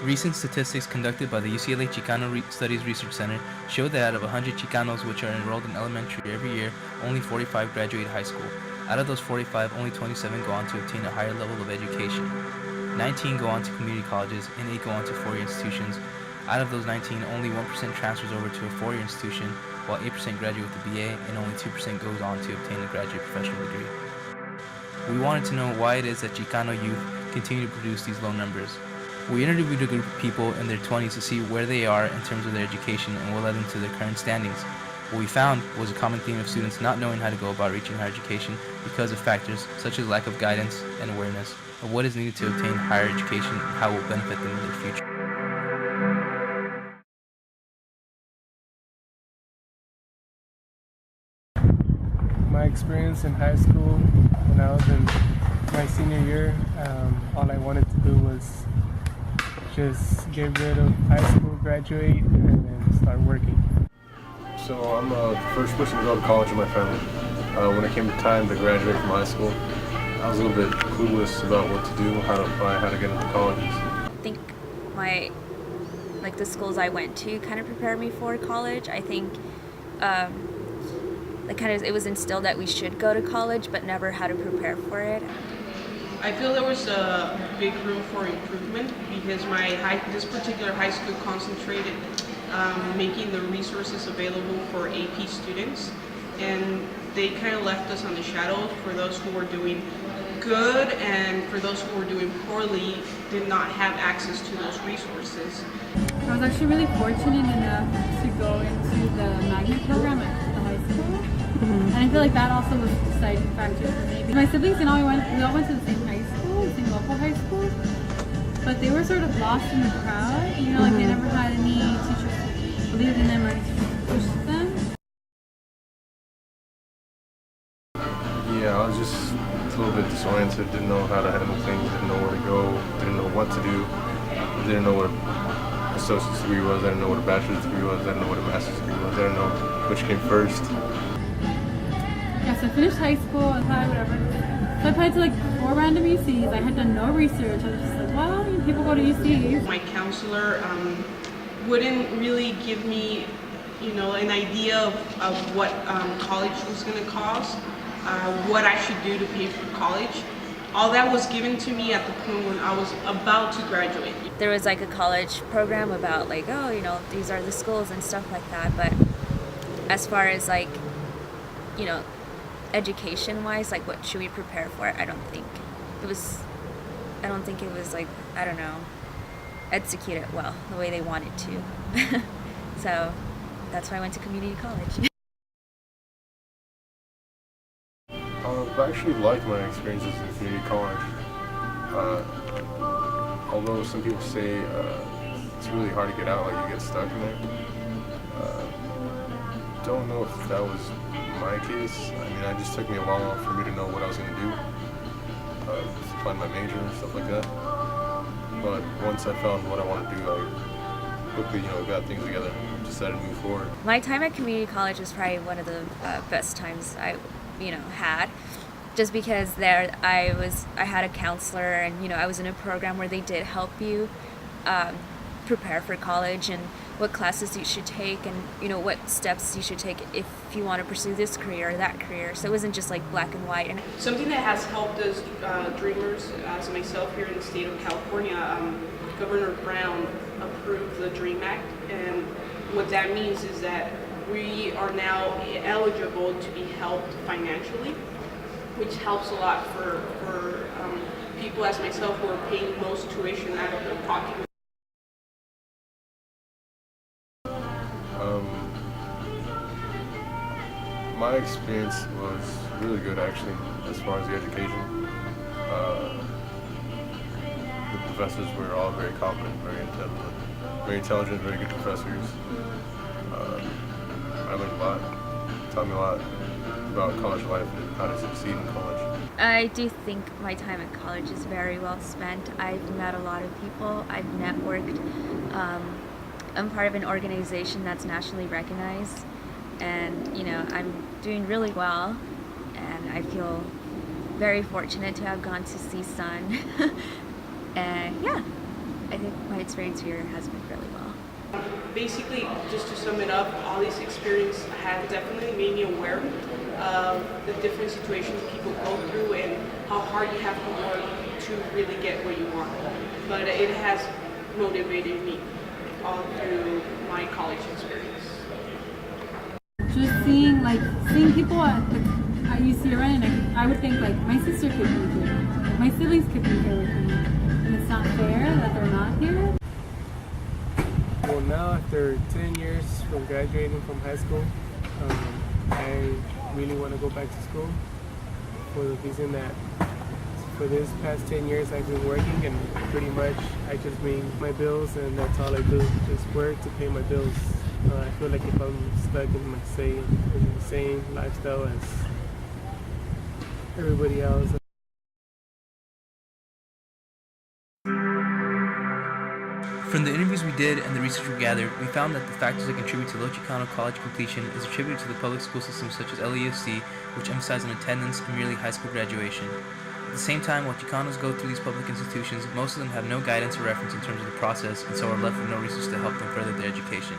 Recent statistics conducted by the UCLA Chicano Studies Research Center show that out of 100 Chicanos which are enrolled in elementary every year, only 45 graduate high school. Out of those 45, only 27 go on to obtain a higher level of education. 19 go on to community colleges, and 8 go on to four-year institutions. Out of those 19, only 1% transfers over to a four-year institution, while 8% graduate with a BA, and only 2% goes on to obtain a graduate professional degree. We wanted to know why it is that Chicano youth continue to produce these low numbers. We interviewed a group of people in their 20s to see where they are in terms of their education and what led them to their current standings. What we found was a common theme of students not knowing how to go about reaching higher education because of factors such as lack of guidance and awareness of what is needed to obtain higher education and how it will benefit them in their future. My experience in high school, when I was in my senior year, all I wanted to do was just get rid of high school, graduate, and then start working. So I'm the first person to go to college in my family. When it came time to graduate from high school, I was a little bit clueless about what to do, how to apply, how to get into colleges. I think the schools I went to kind of prepared me for college. I think it was instilled that we should go to college, but never how to prepare for it. I feel there was a big room for improvement because this particular high school concentrated making the resources available for AP students, and they kind of left us on the shadows for those who were doing good, and for those who were doing poorly did not have access to those resources. I was actually really fortunate enough to go into the magnet program at the high school. And I feel like that also was a deciding factor for me. My siblings and I, we all went to the same high school, the same local high school, but they were sort of lost in the crowd. Like they never had any teachers who believed in them or pushed them. Yeah, I was just a little bit disoriented, didn't know how to handle things, didn't know where to go, didn't know what to do, didn't know what an associate's degree was, I didn't know what a bachelor's degree was, I didn't know what a master's degree was, I didn't know which came first. Yeah, so I finished high school, I applied, whatever. So I applied to 4 random UCs. I had done no research. I was just like, well, people go to UCs. My counselor wouldn't really give me, an idea of what college was going to cost, what I should do to pay for college. All that was given to me at the point when I was about to graduate. There was a college program about these are the schools and stuff like that, but as far as education-wise, what should we prepare for? I don't think it was executed well the way they wanted to. So that's why I went to community college. I've actually liked my experiences in community college. Although some people say it's really hard to get out, you get stuck in there. Don't know if that was my case. It just took me a while for me to know what I was going to do, to find my major and stuff like that. But once I found what I wanted to do, I quickly, got things together and decided to move forward. My time at community college was probably one of the best times I, had, just because there I had a counselor, and I was in a program where they did help you prepare for college and what classes you should take, and what steps you should take if you want to pursue this career or that career. So it wasn't just black and white. And something that has helped us dreamers, as myself here in the state of California, Governor Brown approved the DREAM Act, and what that means is that we are now eligible to be helped financially, which helps a lot for people as myself who are paying most tuition out of their pocket. My experience was really good, actually, as far as the education. The professors were all very competent, very intelligent, very good professors. I learned a lot, taught me a lot about college life and how to succeed in college. I do think my time at college is very well spent. I've met a lot of people. I've networked. I'm part of an organization that's nationally recognized, and I'm doing really well, and I feel very fortunate to have gone to CSUN. And yeah. I think my experience here has been really well. Basically, just to sum it up, all these experience have definitely made me aware of the different situations people go through and how hard you have to work to really get what you want. But it has motivated me all through my college experience. Just seeing people at UCRN, and I would think like my sister could be here, my siblings could be here with me, and it's not fair that they're not here. Well, now after 10 years from graduating from high school, I really want to go back to school for the reason that for this past 10 years I've been working, and pretty much I just pay my bills, and that's all I do, just work to pay my bills. I feel like if I'm stuck in the same lifestyle as everybody else. From the interviews we did and the research we gathered, we found that the factors that contribute to low Chicano college completion is attributed to the public school systems such as LAUSD, which emphasize on attendance and merely high school graduation. At the same time, while Chicanos go through these public institutions, most of them have no guidance or reference in terms of the process, and so are left with no resources to help them further their education.